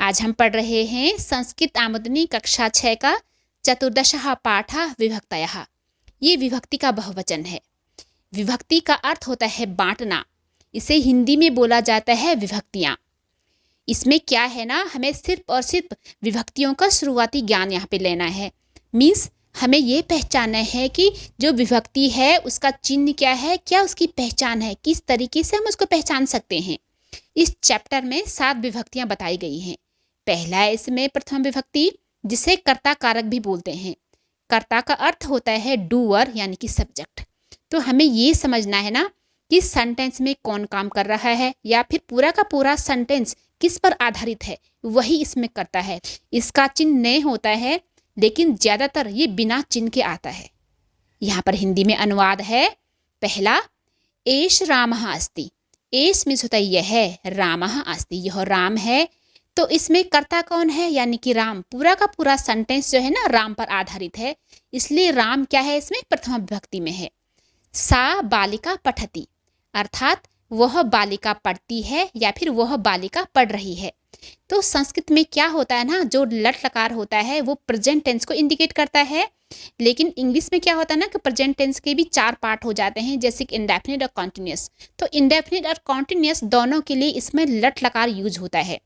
आज हम पढ़ रहे हैं संस्कृत आमदनी कक्षा 6 का चतुर्दशः पाठः विभक्तयः। ये विभक्ति का बहुवचन है। विभक्ति का अर्थ होता है बांटना। इसे हिंदी में बोला जाता है विभक्तियाँ। इसमें क्या है ना, हमें सिर्फ और सिर्फ विभक्तियों का शुरुआती ज्ञान यहाँ पे लेना है। मीन्स हमें ये पहचानना है कि जो विभक्ति है उसका चिन्ह क्या है, क्या उसकी पहचान है, किस तरीके से हम उसको पहचान सकते हैं। इस चैप्टर में 7 विभक्तियाँ बताई गई हैं। पहला है इसमें प्रथम विभक्ति, जिसे कर्ता कारक भी बोलते हैं। कर्ता का अर्थ होता है डूअर यानी कि सब्जेक्ट। तो हमें ये समझना है ना कि सेंटेंस में कौन काम कर रहा है या फिर पूरा का पूरा सेंटेंस किस पर आधारित है, वही इसमें करता है। इसका चिन्ह नहीं होता है, लेकिन ज़्यादातर ये बिना चिन्ह के आता है। यहाँ पर हिंदी में अनुवाद है। पहला, एष रामः अस्ति। एष मीन्स होता है यह, रामः अस्ति यह राम है। तो इसमें कर्ता कौन है, यानी कि राम। पूरा का पूरा सेंटेंस जो है ना राम पर आधारित है, इसलिए राम क्या है इसमें प्रथम विभक्ति में है। सा बालिका पठति, अर्थात वह बालिका पढ़ती है या फिर वह बालिका पढ़ रही है। तो संस्कृत में क्या होता है ना, जो लट लकार होता है वो प्रेजेंट टेंस को इंडिकेट करता है। लेकिन इंग्लिश में क्या होता है ना कि प्रेजेंट टेंस के भी 4 पार्ट हो जाते हैं, जैसे कि इंडेफिनिट और कॉन्टिन्यूअस। तो इंडेफिनिट और कॉन्टिन्यूअस दोनों के लिए इसमें लट लकार यूज होता है।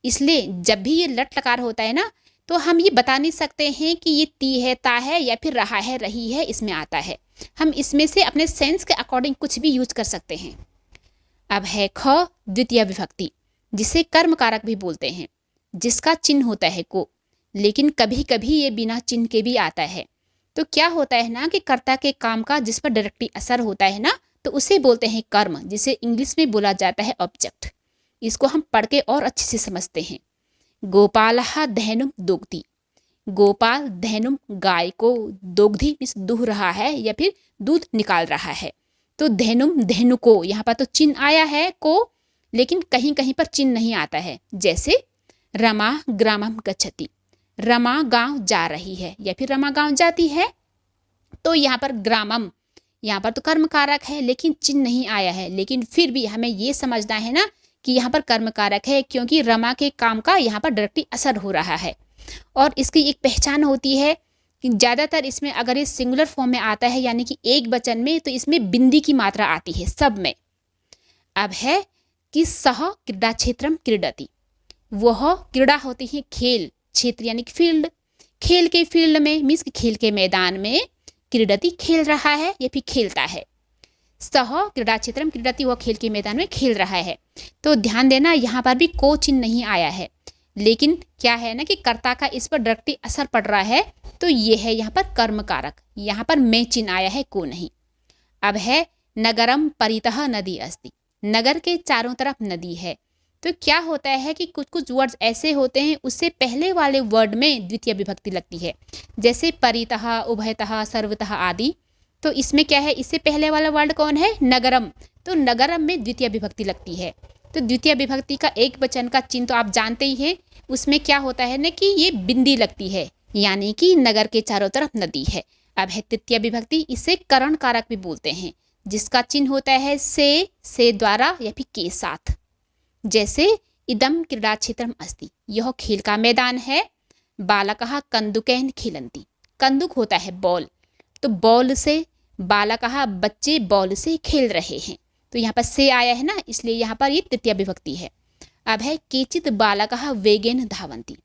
इसलिए जब भी ये लट लकार होता है ना, तो हम ये बता नहीं सकते हैं कि ये ती है, ता है या फिर रहा है, रही है, इसमें आता है। हम इसमें से अपने सेंस के अकॉर्डिंग कुछ भी यूज कर सकते हैं। अब है ख द्वितीय विभक्ति, जिसे कर्म कारक भी बोलते हैं, जिसका चिन्ह होता है को, लेकिन कभी कभी ये बिना चिन्ह के भी आता है। तो क्या होता है ना कि कर्ता के काम का जिस पर डायरेक्टली असर होता है ना, तो उसे बोलते हैं कर्म, जिसे इंग्लिश में बोला जाता है ऑब्जेक्ट। इसको हम पढ़ के और अच्छे से समझते हैं। गोपालः धेनुम दोग्धि। गोपाल धेनुम गाय को, दोग्धि मीन्स दूह रहा है या फिर दूध निकाल रहा है। तो धेनुम धेनु को, यहाँ पर तो चिन्ह आया है को, लेकिन कहीं कहीं पर चिन्ह नहीं आता है। जैसे रमा ग्रामम गच्छति, रमा गांव जा रही है या फिर रमा गांव जाती है। तो यहाँ पर ग्रामम, यहाँ पर तो कर्म कारक है लेकिन चिन्ह नहीं आया है, लेकिन फिर भी हमें ये समझना है ना कि यहाँ पर कर्म कारक है, क्योंकि रमा के काम का यहाँ पर डायरेक्टली असर हो रहा है। और इसकी एक पहचान होती है कि ज़्यादातर इसमें अगर ये सिंगुलर फॉर्म में आता है यानी कि एक वचन में, तो इसमें बिंदी की मात्रा आती है सब में। अब है कि सह क्रीडा क्षेत्रम क्रीडति। वह क्रीड़ा होती है खेल, क्षेत्र यानी कि फील्ड। खेल के फील्ड में मीन्स खेल के मैदान में, क्रीडति खेल रहा है या फिर खेलता है। सह क्रीडा क्षेत्रम क्रीडति, वह खेल के मैदान में खेल रहा है। तो ध्यान देना यहाँ पर भी को चिन्ह नहीं आया है, लेकिन क्या है ना कि कर्ता का इस पर डायरेक्टली असर पड़ रहा है। तो ये है यहाँ पर कर्म कारक, यहाँ पर में चिन्ह आया है, को नहीं। अब है नगरम परितः नदी अस्ति। नगर के चारों तरफ नदी है। तो क्या होता है कि कुछ कुछ वर्ड्स ऐसे होते हैं उससे पहले वाले वर्ड में द्वितीय विभक्ति लगती है, जैसे परितः, उभयतः, सर्वतः आदि। तो इसमें क्या है, इससे पहले वाला वर्ड कौन है, नगरम। तो नगरम में द्वितीय विभक्ति लगती है। तो द्वितीय विभक्ति का एक वचन का चिन्ह तो आप जानते ही हैं, उसमें क्या होता है ना कि ये बिंदी लगती है, यानी कि नगर के चारों तरफ नदी है। अब है तृतीय विभक्ति, इसे करण कारक भी बोलते हैं, जिसका चिन्ह होता है से द्वारा या फिर के साथ। जैसे इदम क्रीडा क्षेत्रम अस्ति, यह खेल का मैदान है। बालकः कंदुकैन खेलन्ति, कंदुक होता है बॉल, तो बॉल से, बालकः बच्चे बॉल से खेल रहे हैं। तो यहाँ पर से आया है ना, इसलिए यहाँ पर ये तृतीय विभक्ति है। अब है केचित बालकः वेगेन धावन्ति।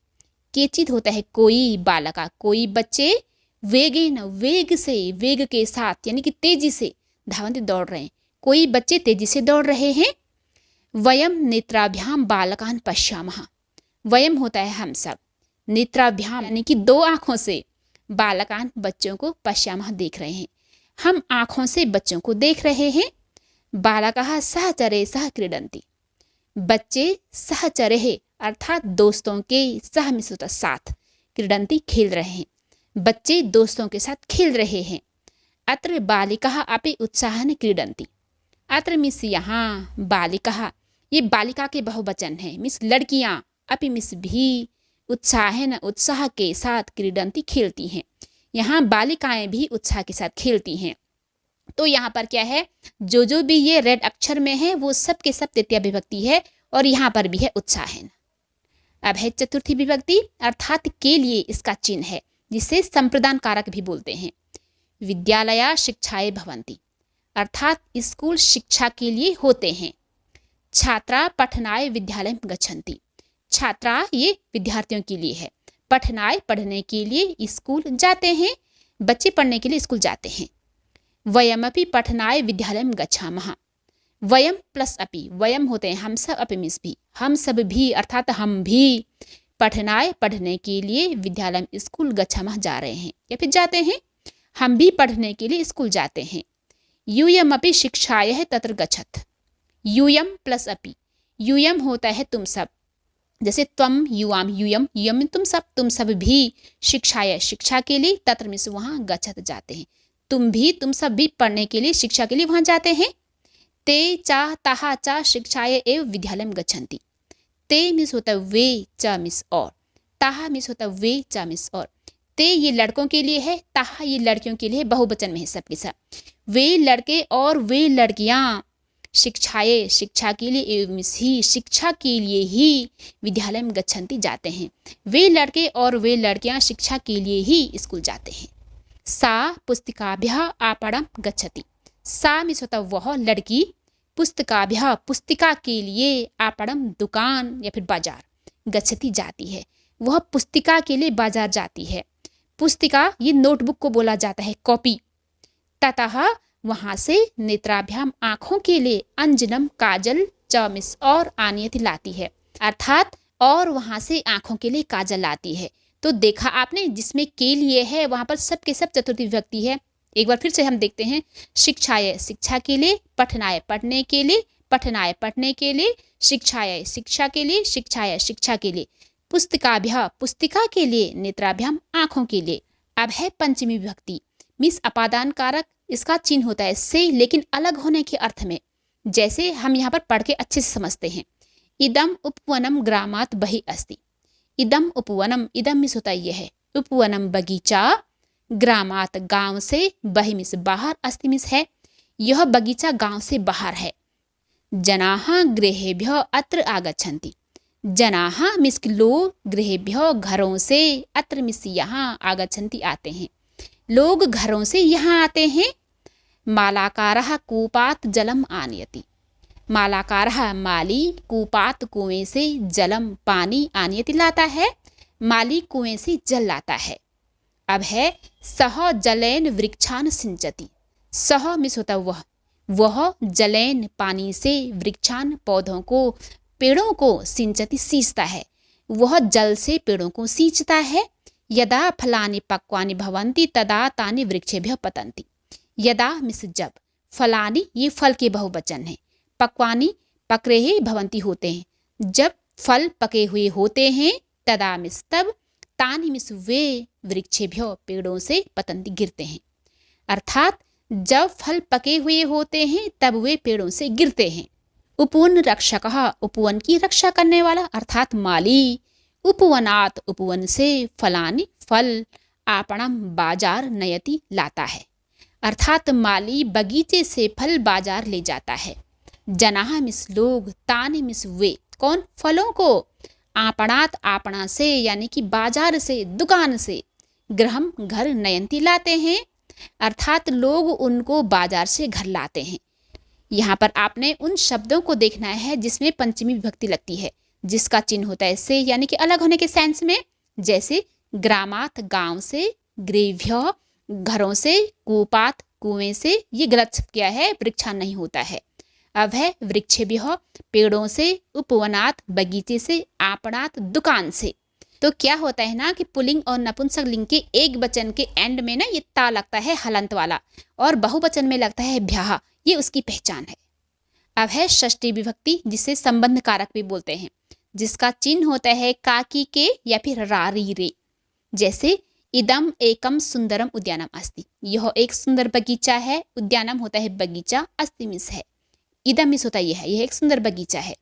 केचित होता है कोई, बालका कोई बच्चे, वेगेन वेग से, वेग के साथ यानी कि तेजी से, धावन्ति दौड़ रहे हैं, कोई बच्चे तेजी से दौड़ रहे हैं। वयम नेत्राभ्याम बालकान पश्यामः। वयम होता है हम सब, नेत्राभ्याम यानी कि 2 आँखों से, बालकान बच्चों को, पश्यामः देख रहे हैं, हम आँखों से बच्चों को देख रहे हैं। बालकः सहचरे सह क्रीडन्ति, बच्चे सहचरे अर्थात दोस्तों के, सह मिस होता साथ, क्रीडन्ति खेल रहे हैं, बच्चे दोस्तों के साथ खेल रहे हैं। अत्र बालिकाः अपि उत्साहन क्रीडन्ति। अत्र मिस यहाँ, बालिकाः ये बालिका के बहुवचन है, मिस लड़कियाँ, अपि मिस भी, उत्साहन उत्साह के साथ, क्रीडन्ति खेलती हैं। यहाँ बालिकाएं भी उत्साह के साथ खेलती हैं। तो यहाँ पर क्या है, जो भी ये रेड अक्षर में है वो सब के सब तृतीय विभक्ति है, और यहाँ पर भी है उत्साहन। अब है चतुर्थी विभक्ति अर्थात के लिए इसका चिन्ह है, जिसे संप्रदान कारक भी बोलते हैं। विद्यालया शिक्षाए भवन्ति अर्थात स्कूल शिक्षा के लिए होते हैं। छात्रा पठनाय विद्यालय गच्छन्ति छात्रा ये विद्यार्थियों के लिए है, पठनाय पढ़ने के लिए स्कूल जाते हैं, बच्चे पढ़ने के लिए स्कूल जाते हैं। वयमपि पठनाय विद्यालय गच्छामः वयम प्लस अपि, वयम होते हैं हम सब, अपि मीन्स भी, हम सब भी अर्थात हम भी, पठनाय पढ़ने के लिए विद्यालय स्कूल गच्छामः जा रहे हैं या फिर जाते हैं, हम भी पढ़ने के लिए स्कूल जाते हैं। यूयम अपि शिक्षाय तत्र गच्छत यूयम प्लस अपि, यूयम होता है तुम सब, जैसे त्वम युवाम यूयम, यूयम तुम सब भी, शिक्षाय शिक्षा के लिए, तत्र मीन्स वहाँ, गच्छत जाते हैं, तुम सब भी पढ़ने के लिए शिक्षा के लिए वहाँ जाते हैं। ते चा ताहा चा शिक्षाय एव विद्यालयम गच्छन्ति ते मीन्स होता है वे, चा मीन्स और, ताहा मीन्स होता है वे, चा मीन्स और। ते ये लड़कों के लिए है, ताहा ये लड़कियों के लिए, बहुवचन में है सबके सब। वे लड़के और वे लड़कियां शिक्षाए शिक्षा के लिए, एवं ही शिक्षा के लिए ही, विद्यालय में गच्छन्ति जाते हैं, वे लड़के और वे लड़कियां शिक्षा के लिए ही स्कूल जाते हैं। सा पुस्तिकाभ्यः आपणम गच्छति सा मीन्स होता वह लड़की, पुस्तकाभ्यः पुस्तिका के लिए, आपणम दुकान या फिर बाजार, गच्छति जाती है, वह पुस्तिका के लिए बाजार जाती है। पुस्तिका ये नोटबुक को बोला जाता है, कॉपी। ततः वहां से नेत्राभ्याम आंखों के लिए, अंजनम काजल, चमिस और आनियति लाती है अर्थात और वहां से आंखों के लिए काजल लाती है। तो देखा आपने, जिसमें के लिए है वहां पर सब के सब चतुर्थी विभक्ति है। एक बार फिर से हम देखते हैं, शिक्षाय शिक्षा के लिए, पठनाय पढ़ने के लिए, पठनाय पढ़ने के लिए, शिक्षाय शिक्षा के लिए, शिक्षाय शिक्षा के लिए, पुस्तकाभ्याम पुस्तिका के लिए, नेत्राभ्याम आंखों के लिए। अब है पंचमी विभक्ति मीन्स अपादान कारक, इसका चिन्ह होता है से, लेकिन अलग होने के अर्थ में। जैसे हम यहाँ पर पढ़ के अच्छे से समझते हैं, इदम उपवनम ग्रामात बहि अस्ति इदम उपवनम, इदम मीन्स होता है यह है, उपवनम बगीचा, ग्रामात गांव से, बहि मीन्स बाहर, अस्ति मीन्स है, यह बगीचा गांव से बाहर है। जनाः गृहेभ्यः अत्र आगच्छन्ति जनाः मीन्स लोग, गृहेभ्यः घरों से, अत्र मीन्स यहाँ, आगच्छन्ति आते हैं, लोग घरों से यहाँ आते हैं। मालाकारः कूपात जलम आनयति मालाकारः माली, कूपात कुएं से, जलम पानी, आनयति लाता है, माली कुएं से जल लाता है। अब है सह जलैन वृक्षान सिंचति सह मीन्स होता वह जलैन पानी से, वृक्षान पौधों को, पेड़ों को, सिंचति सींचता है, वह जल से पेड़ों को सींचता है। यदा फलानि पक्वानि भवन्ति तदा तानि वृक्षेभ्यः पतन्ति यदा मीन्स जब, फलानि ये फल के बहुवचन है, पक्वानि पक रहे, भवन्ति होते हैं, जब फल पके हुए होते हैं, तदा मीन्स तब, तानि मीन्स वे, वृक्षेभ्यः पेड़ों से, पतन्ति गिरते हैं अर्थात जब फल पके हुए होते हैं तब वे पेड़ों से गिरते हैं। उपवन रक्षकः उपवन की रक्षा करने वाला अर्थात माली, उपवनात उपवन से, फलानी फल, आपणम बाजार, नयति लाता है अर्थात माली बगीचे से फल बाजार ले जाता है। जनाः मिस लोग, तानि मिस वे, कौन, फलों को, आपणात आपणा से यानी कि बाजार से, दुकान से, गृहम घर, नयंती लाते हैं अर्थात लोग उनको बाजार से घर लाते हैं। यहाँ पर आपने उन शब्दों को देखना है जिसमें पंचमी विभक्ति लगती है, जिसका चिन्ह होता है से यानी कि अलग होने के सेंस में। जैसे ग्रामात गांव से, ग्रेव्य घरों से, कूपात कुएं से, ये गलत शब्द क्या है, वृक्षान नहीं होता है। अब है वृक्षेभ्यः पेड़ों से, उपवनात बगीचे से, आपणात दुकान से। तो क्या होता है ना कि पुल्लिंग और नपुंसक लिंग के एक वचन के एंड में ना ये ता लगता है हलंत वाला, और बहुवचन में लगता है भ्याह, ये उसकी पहचान है। अब है षष्ठी विभक्ति जिसे संबंध कारक भी बोलते हैं, जिसका चिन्ह होता है काकी के या फिर रारी रे। जैसे इदम एकम सुंदरम उद्यानम अस्ति, यह एक सुंदर बगीचा है, उद्यानम होता है बगीचा, अस्ति मिस है, इदम मिस होता यह है, यह एक सुंदर बगीचा है।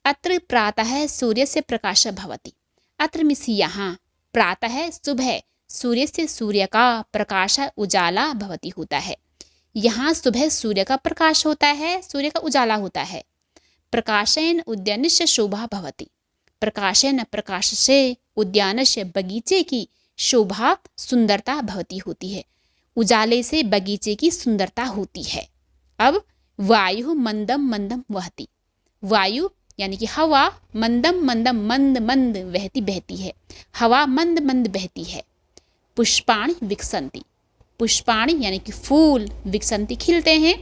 अत्र प्रातः सूर्य से प्रकाश भवति, अत्र मिस यहाँ, प्रातः सुबह, सूर्य से शूर्य का, प्रकाश उजाला भवति होता है, यहाँ सुबह सूर्य का प्रकाश होता है, सूर्य का उजाला होता है। प्रकाशेन उद्यानस्य शोभा भवति, प्रकाशेन प्रकाश से उद्यानस्य बगीचे की शोभा सुंदरता भवती होती है। उजाले से बगीचे की सुंदरता होती है। अब वायु मंदम मंदम वहती, वायु यानी कि हवा मंदम मंदम मंद मंद बहती बहती है, हवा मंद मंद बहती है। पुष्पाणि विकसंती, पुष्पाणि यानी कि फूल, विकसंती खिलते हैं,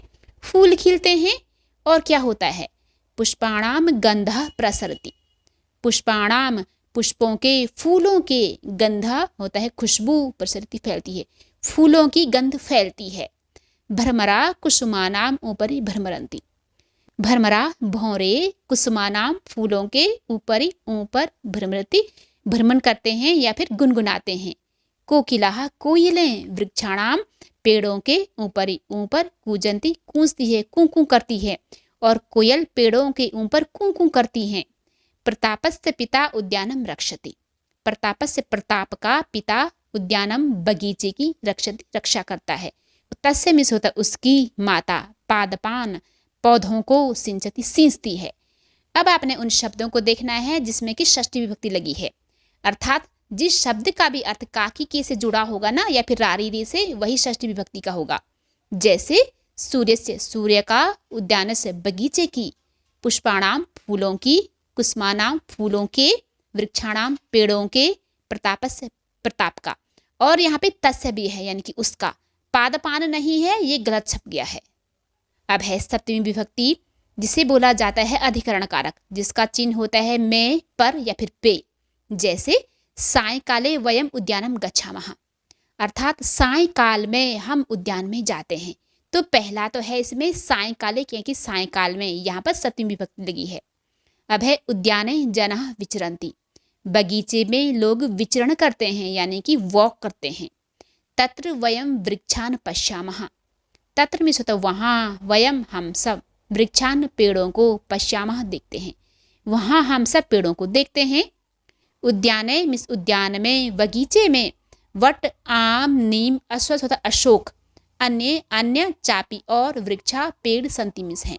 फूल खिलते हैं। और क्या होता है, पुष्पाणाम गंधः प्रसरति, पुष्पाणाम पुष्पों के, फूलों के, गंधा होता है खुशबू, प्रसरति फैलती है, फूलों की गंध फैलती है। भ्रमरा कुसुमानाम ऊपरी भ्रमरंती, भ्रमरा भौरे कुसुमानाम फूलों के ऊपरी ऊपर भ्रमरती भ्रमण करते हैं या फिर गुनगुनाते हैं। कोकिलाः कोयलें वृक्षाणाम पेड़ों के ऊपरी ऊपर कूजंती कूजती है, कूं कूं करती है। और कोयल पेड़ों के ऊपर कूं कूं करती हैं। प्रतापस्य पिता उद्यानम रक्षति, प्रतापस्य प्रताप का पिता उद्यानम बगीचे की रक्षति रक्षा करता है। तस्य मिस होता उसकी माता, पादपान पौधों को सिंचती सींचती है। अब आपने उन शब्दों को देखना है जिसमें कि षष्ठी विभक्ति लगी है, अर्थात जिस शब्द का भी अर्थ काकी के से जुड़ा होगा ना या फिर रारीरे से, वही षष्ठी विभक्ति का होगा। जैसे सूर्य से, सूर्य का, उद्यान से बगीचे की, पुष्पाणाम फूलों की, कुसुमानाम फूलों के, वृक्षाणाम पेड़ों के, प्रतापस्य प्रताप का। और यहाँ पे तस्य भी है यानी कि उसका, पादपान नहीं है, ये गलत छप गया है। अब है सप्तमी विभक्ति जिसे बोला जाता है अधिकरण कारक, जिसका चिन्ह होता है में, पर या फिर पे। जैसे सायंकाले वयम उद्यानम गच्छामः, अर्थात सायंकाल में हम उद्यान में जाते हैं। तो पहला तो है इसमें सायंकाले, क्योंकि सायंकाल में, यहाँ पर सप्तमी विभक्ति लगी है। अब है उद्याने जनः विचरन्ति, बगीचे में लोग विचरण करते हैं यानी कि वॉक करते हैं। तत्र वयम वृक्षान पश्यामः, तत्र में होता वहाँ, वयम हम सब, वृक्षान पेड़ों को, पश्यामः देखते हैं, वहाँ हम सब पेड़ों को देखते हैं। उद्याने मिस उद्यान में, बगीचे में, वट आम नीम अश्वत्थ होता अशोक, अन्य अन्य चापी और वृक्षा पेड़ संतिमिस हैं।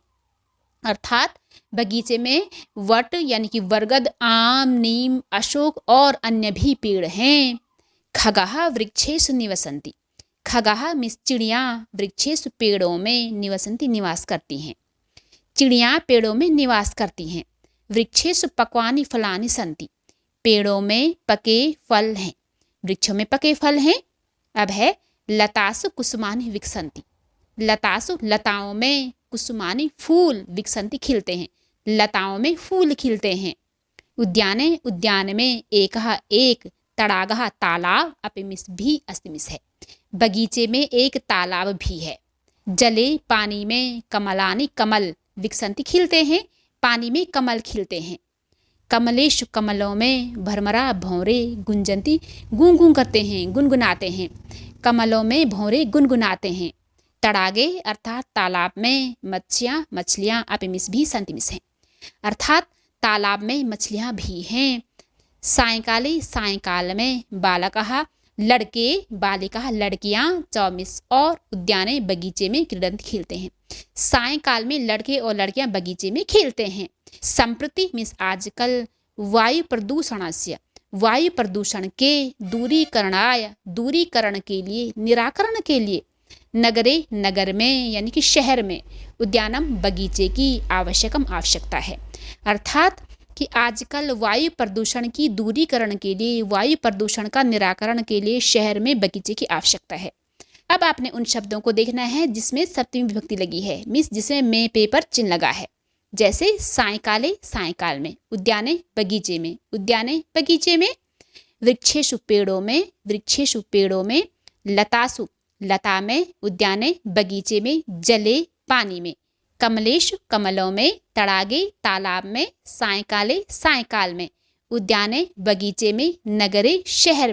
अर्थात बगीचे में वट यानी कि बरगद, आम, नीम, अशोक और अन्य भी पेड़ हैं। खगाः वृक्षेषु निवसन्ति, खगाः मिस चिड़ियाँ, वृक्षेषु पेड़ों में, निवसन्ति निवास करती हैं, चिड़ियाँ पेड़ों में निवास करती हैं। वृक्षेषु पक्वानि फलानि सन्ति, पेड़ों में पके फल हैं, वृक्षों में पके फल हैं। अब है लतासु कुसुमानि विकसन्ति, लतासु लताओं में, कुसुमानि फूल, विकसन्ति खिलते हैं, लताओं में फूल खिलते हैं। उद्याने उद्यान में, एकः एक, तडागः तालाब, अपिमिस भी अस्तिमिस है, बगीचे में एक तालाब भी है। जले पानी में, कमलानि कमल, विकसन्ति खिलते हैं, पानी में कमल खिलते हैं। कमलेशु कमलों में, भ्रमरा भौरे गुंजंती गूं गूं करते हैं, गुनगुनाते हैं, कमलों में भौरे गुनगुनाते हैं। तड़ागे अर्थात तालाब में, मत्स्या मछलियाँ, अपिमिस भी संतिमिस हैं, अर्थात तालाब में मछलियाँ भी हैं। सायंकाले सायंकाल में, बालकः लड़के, बालिकाः लड़कियाँ, चौमिस और उद्याने बगीचे में क्रीडंत खेलते हैं। सायंकाल में लड़के और लड़कियाँ बगीचे में खेलते हैं। संप्रति मीन्स आजकल, वायु प्रदूषणस्य, वायु प्रदूषण के, दूरीकरणाय दूरीकरण के लिए, निराकरण के लिए, नगरे नगर में यानी कि शहर में, उद्यानम बगीचे की, आवश्यकम आवश्यकता है। अर्थात कि आजकल वायु प्रदूषण की दूरीकरण के लिए, वायु प्रदूषण का निराकरण के लिए शहर में बगीचे की आवश्यकता है। अब आपने उन शब्दों को देखना है जिसमें सप्तमी विभक्ति लगी है, मीन्स जिसमें में पे पर चिन्ह लगा है। जैसे सायंकाले सायंकाल में, उद्याने बगीचे में, उद्याने बगीचे में, वृक्षेषु पेड़ों में, वृक्षेषु पेड़ों में, लतासु लता में, उद्याने बगीचे में, जले पानी में, कमलेशु कमलों में, तड़ागे तालाब में, सायंकाले सायंकाल में, उद्याने बगीचे में, नगरे शहर में।